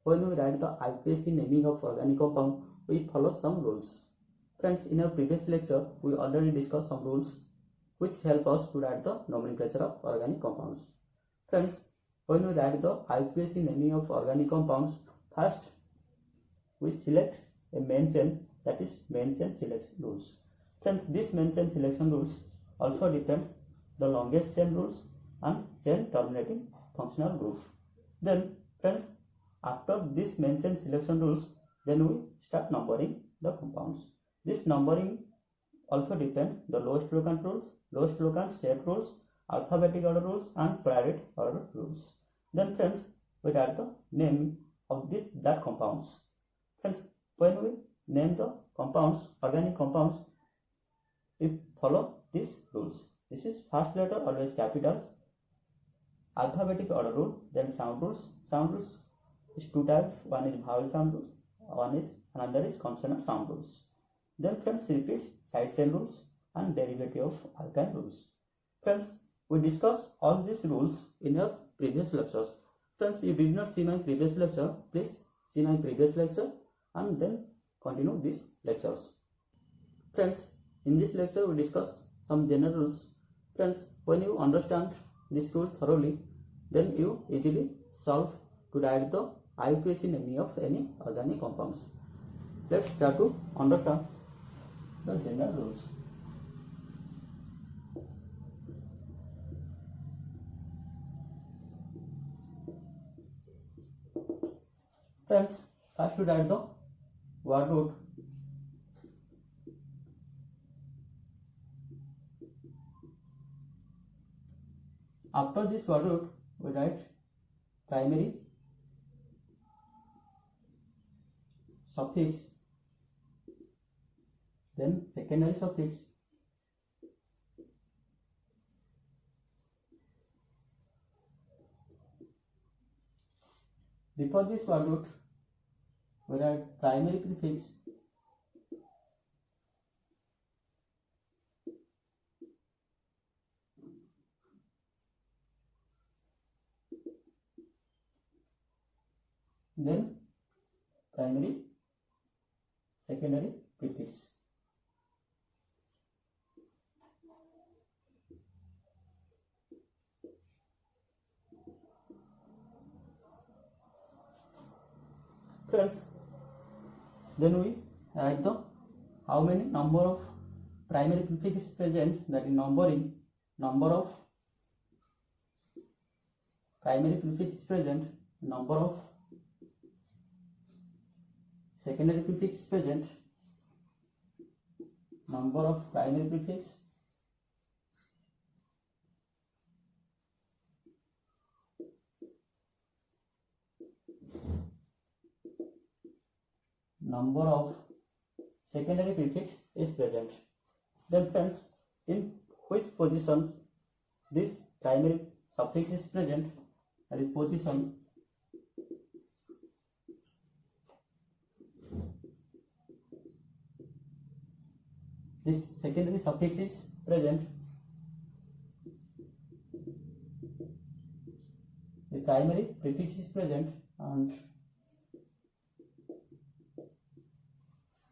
when we write the IUPAC naming of organic compound, we follow some rules. Friends, in our previous lecture, we already discussed some rules which help us to write the nomenclature of organic compounds. Friends, when we write the IUPAC naming of organic compounds, first we select a main chain, that is main chain selection rules. Friends, this main chain selection rules also depend the longest chain rules and chain terminating functional group. Then friends, after this main chain selection rules, then we start numbering the compounds. This numbering also depend the lowest locant rules, lowest locant set rules, alphabetic order rules and priority order rules. Then friends, we write the name of that compounds. Friends, when we name the compounds, organic compounds, we follow these rules. This is first letter always capitals, alphabetic order rule, then sound rules. Sound rules is two types, one is vowel sound rules, another is consonant sound rules. Then friends, repeats side chain rules and derivative of alkyne rules. Friends, we discussed all these rules in your previous lectures. Friends, if you did not see my previous lecture, please see my previous lecture and then continue these lectures. Friends, in this lecture we discuss some general rules. Friends, when you understand this rule thoroughly, then you easily solve to write the IUPAC naming of any organic compounds. Let's try to understand the general rules. Friends, first we write the word root. After this word root, we write primary suffix, then secondary suffix, before this word root, we write primary prefix, then primary secondary prefix. Friends, then we write the how many number of primary prefix is present, that is numbering, number of primary prefix is present, number of secondary prefix is present, number of primary prefix, number of secondary prefix is present. Then friends, in which position this primary suffix is present, that is position this secondary suffix is present, the primary prefix is present and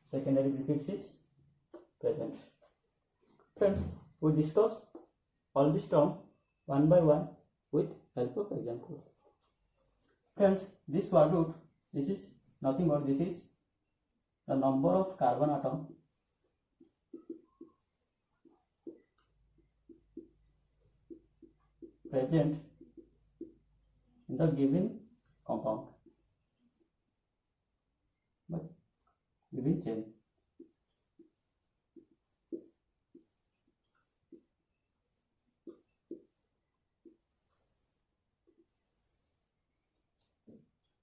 secondary prefix is present. Friends, we discuss all this term one by one with help of example. Friends, this word root, this is nothing but this is the number of carbon atom present in the given compound, but given chain.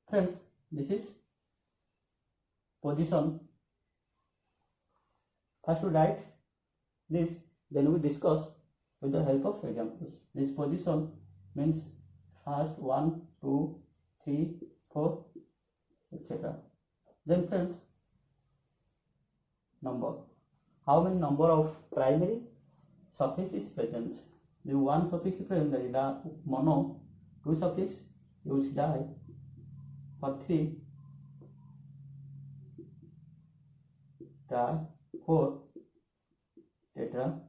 Friends, this is position. First we write this, then we discuss with the help of examples. This position means first 1, 2, 3, 4, etc. Then friends, number. How many number of primary suffix is present? The one suffix is present, that is mono. Two suffix use di. for 3 try 4 tetra.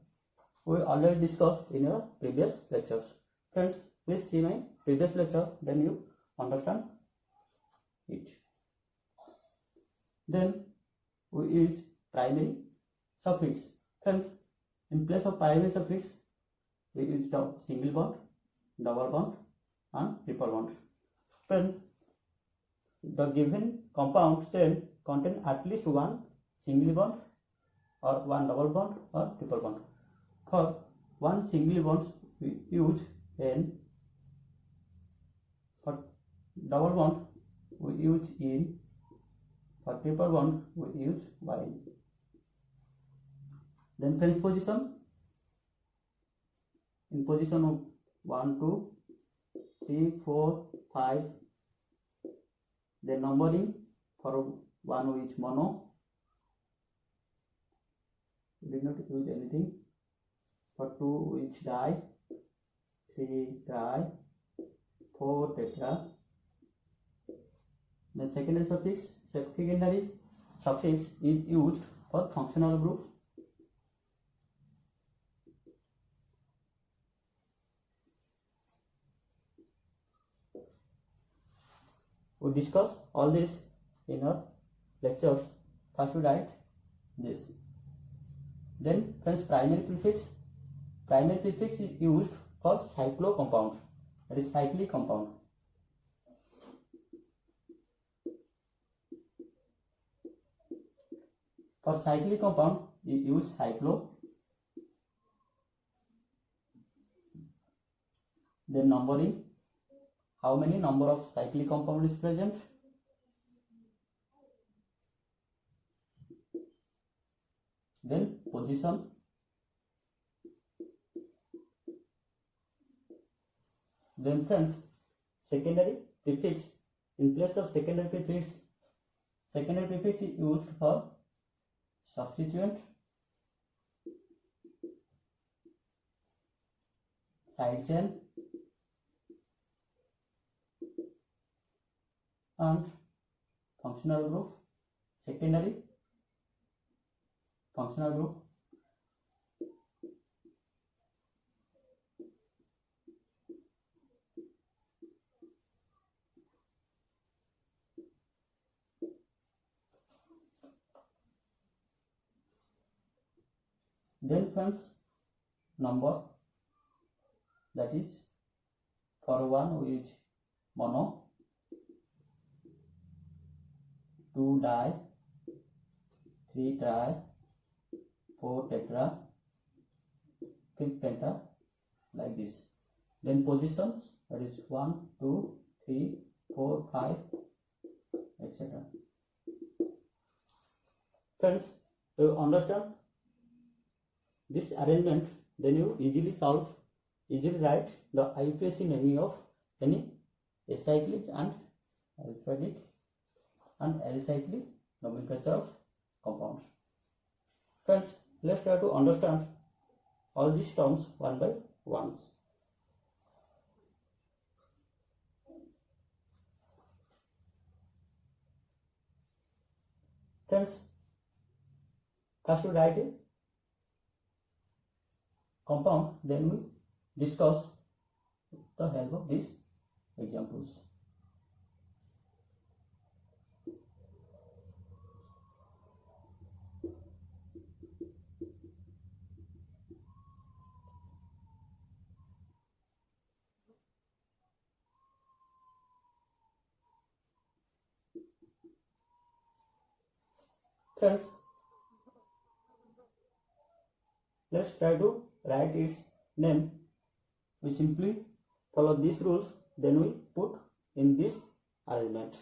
We already discussed in your previous lectures. Friends, please see my previous lecture, then you understand it. Then we use primary suffix. Friends, in place of primary suffix, we use the single bond, double bond, and triple bond. When the given compound chain contain at least one single bond or one double bond or triple bond. For one single bond we use N. For double bond we use in. For triple bond we use Y. Then friends, position. In position of 1, 2, 3, 4, 5. Then numbering for 1 we use mono. We did not use anything. For 2 we use di, 3 tri, 4 tetra. Then secondary suffix is used for functional group. We discuss all this in our lectures. First we write this. Then friends, primary prefix. Primary prefix is used for cyclo compound, that is cyclic compound. For cyclic compound we use cyclo. Then numbering, how many number of cyclic compound is present. Then position. Then friends, secondary prefix. In place of secondary prefix is used for substituent, side chain, and functional group. Secondary functional group. Then friends, number, that is for 1 we use mono, 2 di, 3 tri, 4 tetra, 5 penta, like this. Then positions, that is 1, 2, 3, 4, 5, etc. Friends, you understand this arrangement, then you easily write the IUPAC naming of any acyclic and aliphatic and alicyclic nomenclature of compounds. Friends, let's try to understand all these terms one by one. Friends, first we write a compound, then we discuss the help of these examples. Friends, let's try to write its name. We simply follow these rules, then we put in this arrangement.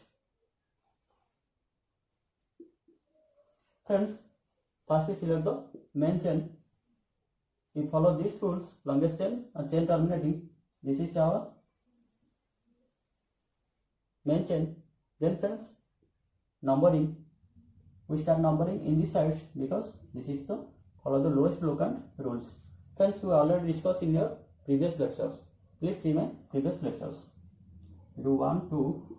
Friends, first we select the main chain. We follow these rules, longest chain and chain terminating. This is our main chain. Then friends, numbering. We start numbering in these sides because this is the follow the lowest locant rules. Friends, we already discussed in your previous lectures. Please see my previous lectures. Do 1, 2,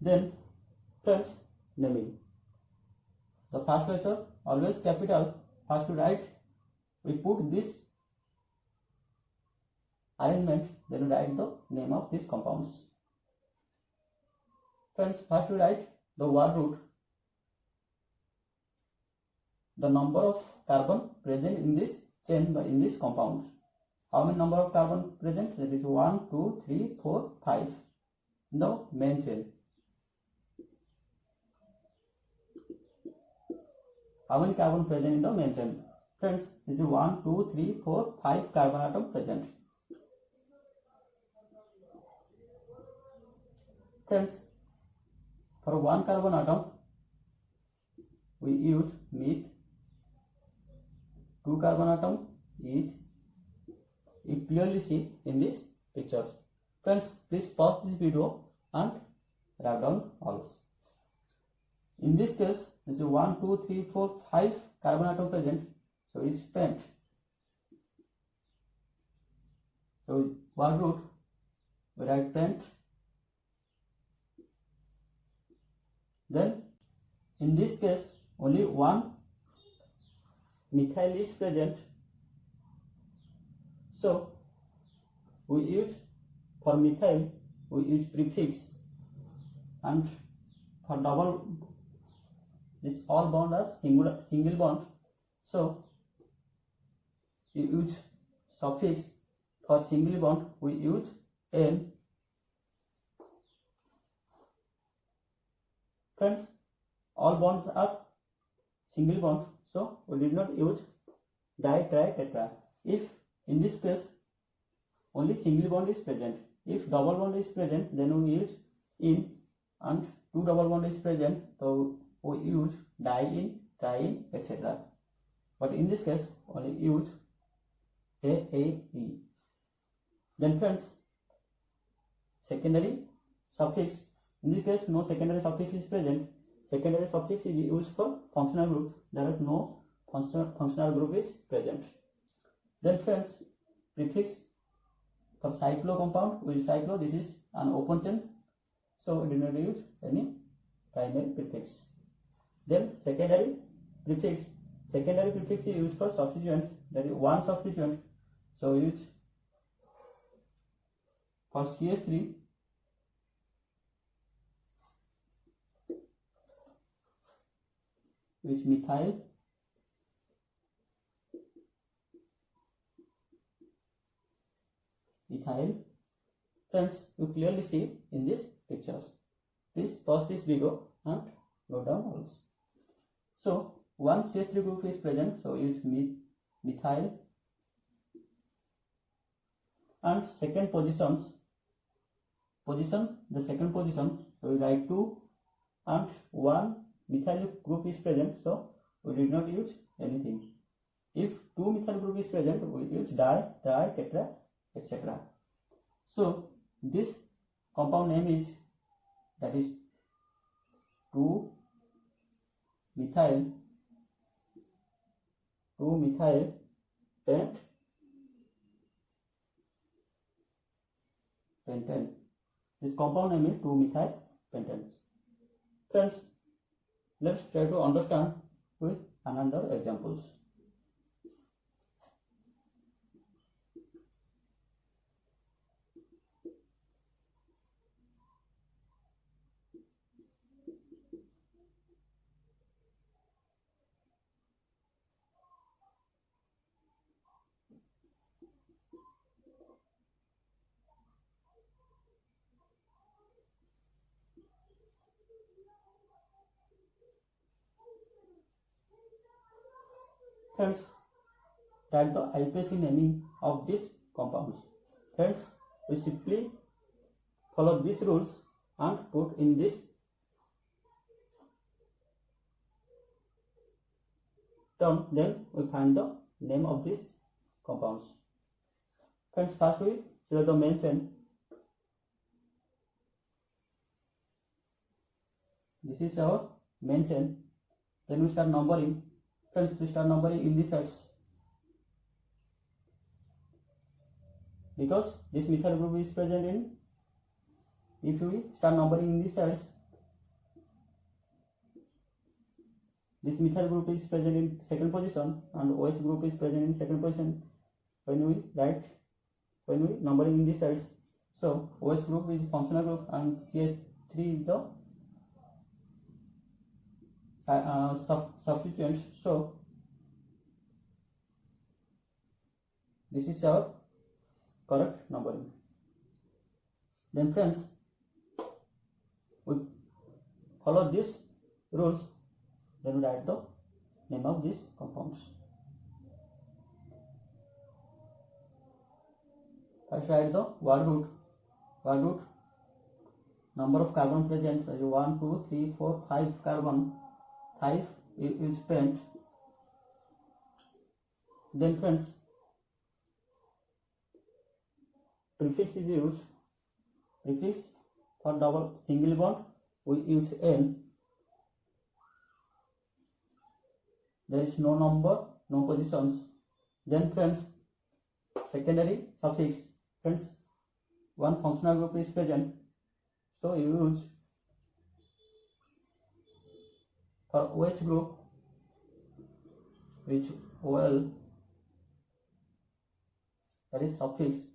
Then friends, naming. The first letter always capital. First to write, we put this arrangement, then we write the name of these compounds. Friends, first we write the word root, the number of carbon present in this chain by in this compound. How many number of carbon present? That is 1, 2, 3, 4, 5 in the main chain. How many carbon present in the main chain? Friends, this is 1, 2, 3, 4, 5 carbon atom present. Friends, for one carbon atom, we use meth. 2 carbon atom, eth. You clearly see in this picture. Friends, please pause this video and write down all. In this case, this is 1, 2, 3, 4, 5 carbon atom present, so it's pent. So word root, we write pent. Then in this case, only one methyl is present, so we use for methyl we use prefix, and for double, this all bond are single bond, so you use suffix. For single bond we use N. Friends, all bonds are single bond, so we did not use di, tri, tetra. If in this case only single bond is present, if double bond is present, then we use in, and two double bond is present, so we use di-in, tri-in, etc. But in this case only use AAE. Then friends, secondary suffix. In this case, no secondary suffix is present. Secondary suffix is used for functional group. There is no functional group is present. Then friends, prefix. For cyclo compound, we use cyclo. This is an open chain, so we do not use any primary prefix. Then secondary prefix. Secondary prefix is used for substituent. There is one substituent, so we use for CH3. Which methyl, Friends, you clearly see in this pictures. Please pause this video and note down all. So one CH3 group is present, so use methyl, and second the second position, so we write 2, and one methyl group is present, so we did not use anything. If 2 methyl group is present, we use di, tri, tetra, etc. So this compound name is, that is 2 methyl pentane. This compound name is 2 methyl pentane. Friends, let's try to understand with another examples. Friends, write the IUPAC naming of these compounds. Friends, we simply follow these rules and put in this term, then we find the name of these compounds. Friends, first we select the main chain. This is our main chain. Then we start numbering. Friends, we start numbering in these sides, because this methyl group is present in. If we start numbering in these sides, this methyl group is present in second position and OH group is present in second position when we numbering in these sides. So OH group is functional group and CH3 is the substituent. So this is our correct numbering. Then friends, we follow these rules, then we write the name of these compounds. First write the word root. Number of carbon present 1, 2, 3, 4, 5 carbon. 5 is spent. Then friends, prefix is used. Prefix for double single bond we use N. There is no number, no positions. Then friends, secondary suffix. Friends, one functional group is present, so you use for OH group which OL, that is suffix.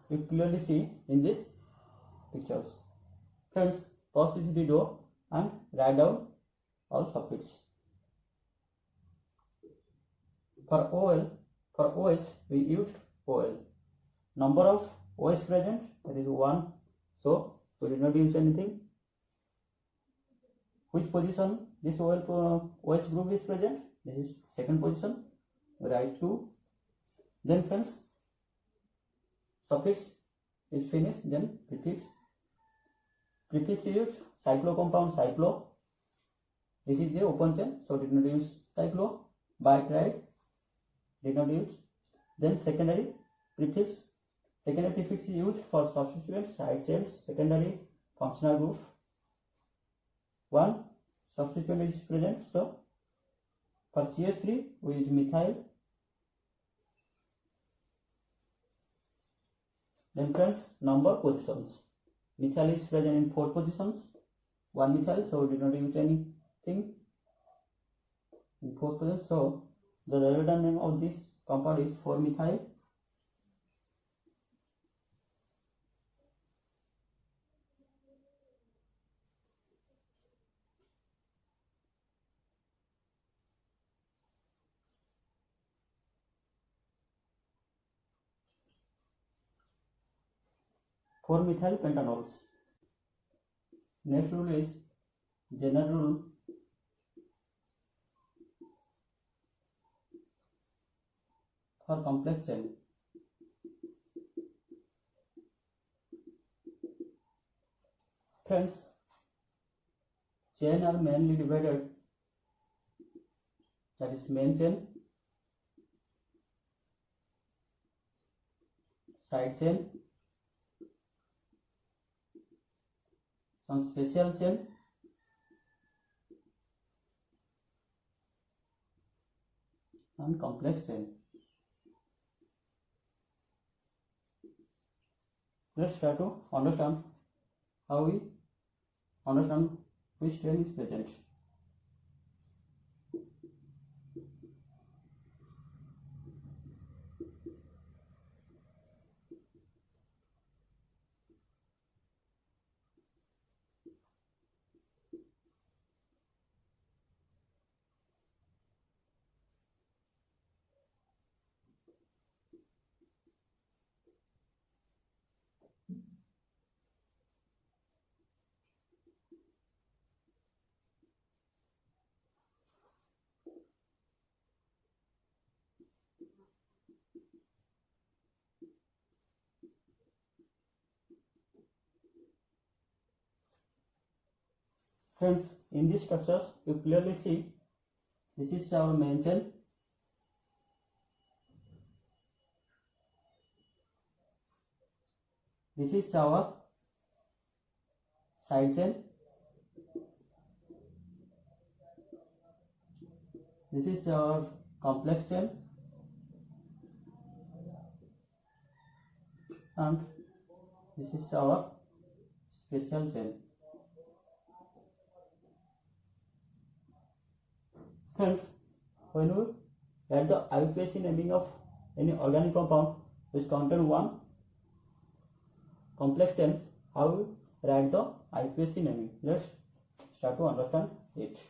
You clearly see in these pictures. Friends, pause this video and write down all suffix. For OH we used OL. Number of OH present, that is 1, so we did not use anything. Which position this OH group is present? This is second position, we write 2. Then friends, suffix is finished, then prefix. Prefix used cyclo compound, cyclo. This is a open chain, so did not use cyclo. Bitride, did not use. Then secondary prefix. Secondary prefix is used for substituent side chains, secondary functional group. One substituent is present, so for CH3 we use methyl. Then friends, number positions. Methyl is present in 4 positions. 1 methyl, so we did not use anything in 4 positions. So the relevant name of this compound is 4-methyl. Methyl pentanols. Next rule is general rule. For complex chain. Friends, chain are mainly divided, that is main chain, side chain, some special chain, and complex chain. Let's try to understand how we understand which chain is present. Friends, in these structures you clearly see this is our main chain, this is our side chain, this is our complex chain, and this is our special chain. Friends, when we write the IUPAC naming of any organic compound which contain one complex chain, how we write the IUPAC naming? Let's start to understand it.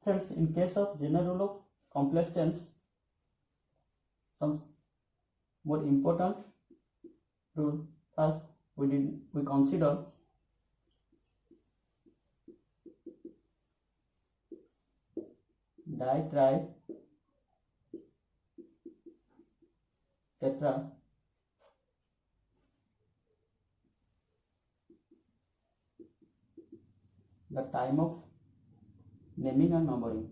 Friends, in case of general rule of complex chains, some more important rule. First, we consider di, tri, tetra, the time of naming and numbering.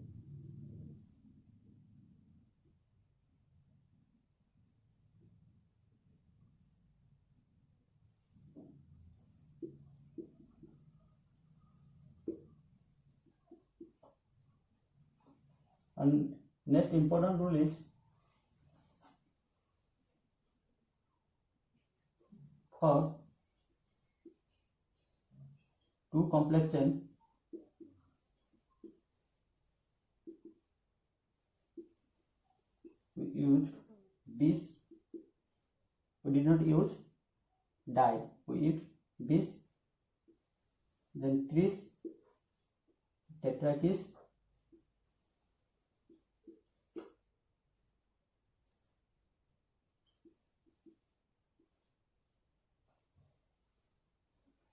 And next important rule is for two complex chain, we use bis. We did not use di. We use bis, then tris, tetrakis,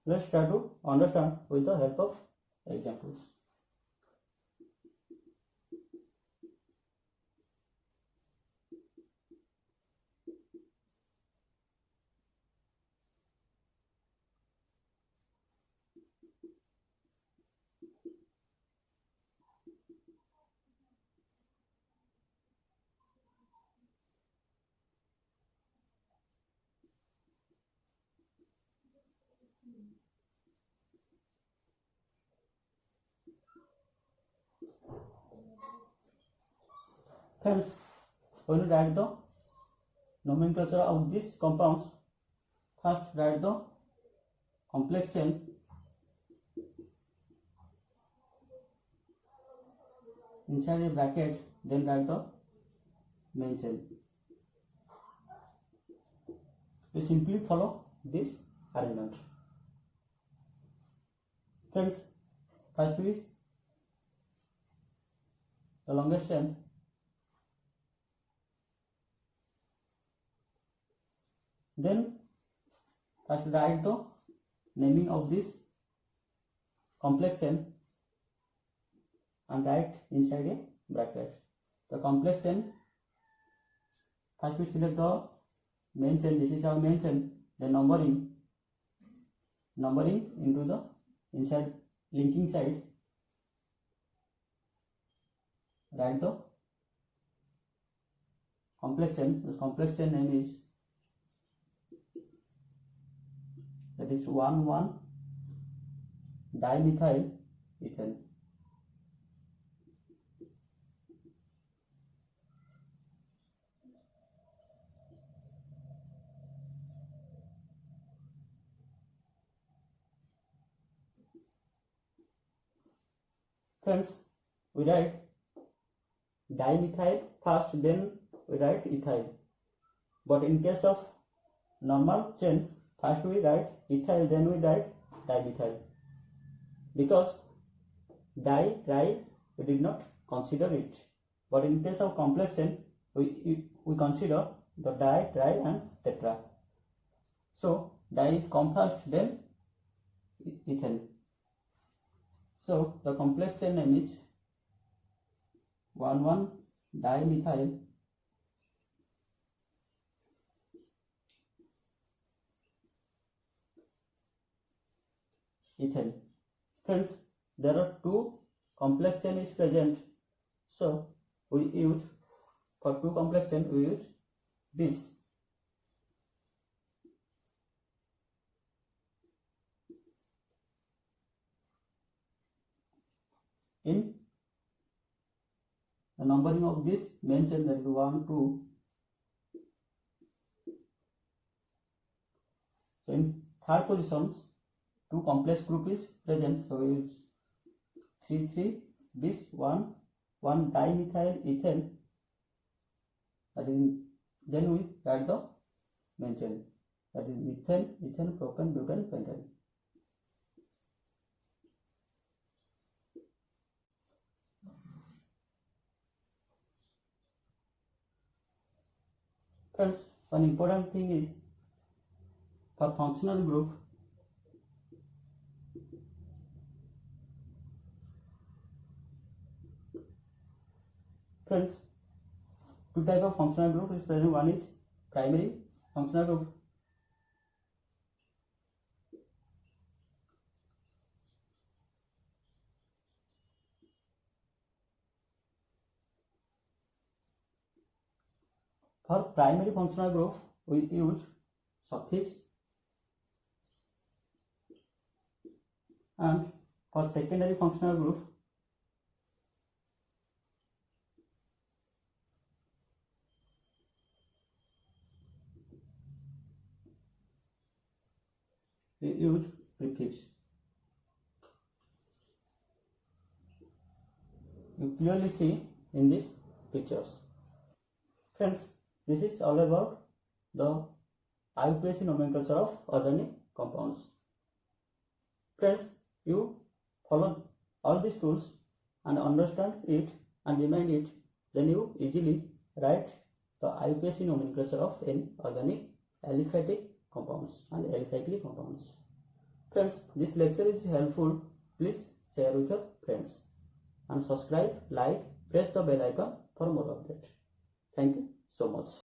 let's try to understand with the help of examples. Friends, when you write the nomenclature of these compounds, first write the complex chain, inside a bracket, then write the main chain. We simply follow this arrangement. Friends, first is the longest chain, then first write the naming of this complex chain and write inside a bracket. The complex chain, first we select the main chain, this is our main chain, then numbering into the inside linking side, write the complex chain. This complex chain name is, that is 1,1-dimethyl ethane. Friends, we write dimethyl first, then we write ethyl. But in case of normal chain, first we write ethyl, then we write dimethyl. Because di, tri, we did not consider it. But in case of complex chain, we consider the di, tri and tetra. So di come first, then ethane. So the complex chain name is 1,1-dimethyl ethane. Friends, there are two complex chain is present, so we use, for two complex chain we use this. In the numbering of this main chain, that is 1, 2. So in third positions, two complex group is present, so we use 3, 3, this one dimethyl ethane, that is, then we add the main chain, that is methane, ethane, propane, butane, pentane. Friends, one important thing is for functional group, friends, two type of functional group is present. One is primary functional group. For primary functional group, we use suffix, and for secondary functional group, we use prefix. You clearly see in these pictures. Friends, this is all about the IUPAC nomenclature of organic compounds. Friends, you follow all these tools and understand it and remind it, then you easily write the IUPAC nomenclature of any organic aliphatic compounds and alicyclic compounds. Friends, this lecture is helpful. Please share with your friends and subscribe, like, press the bell icon for more updates. Thank you so much.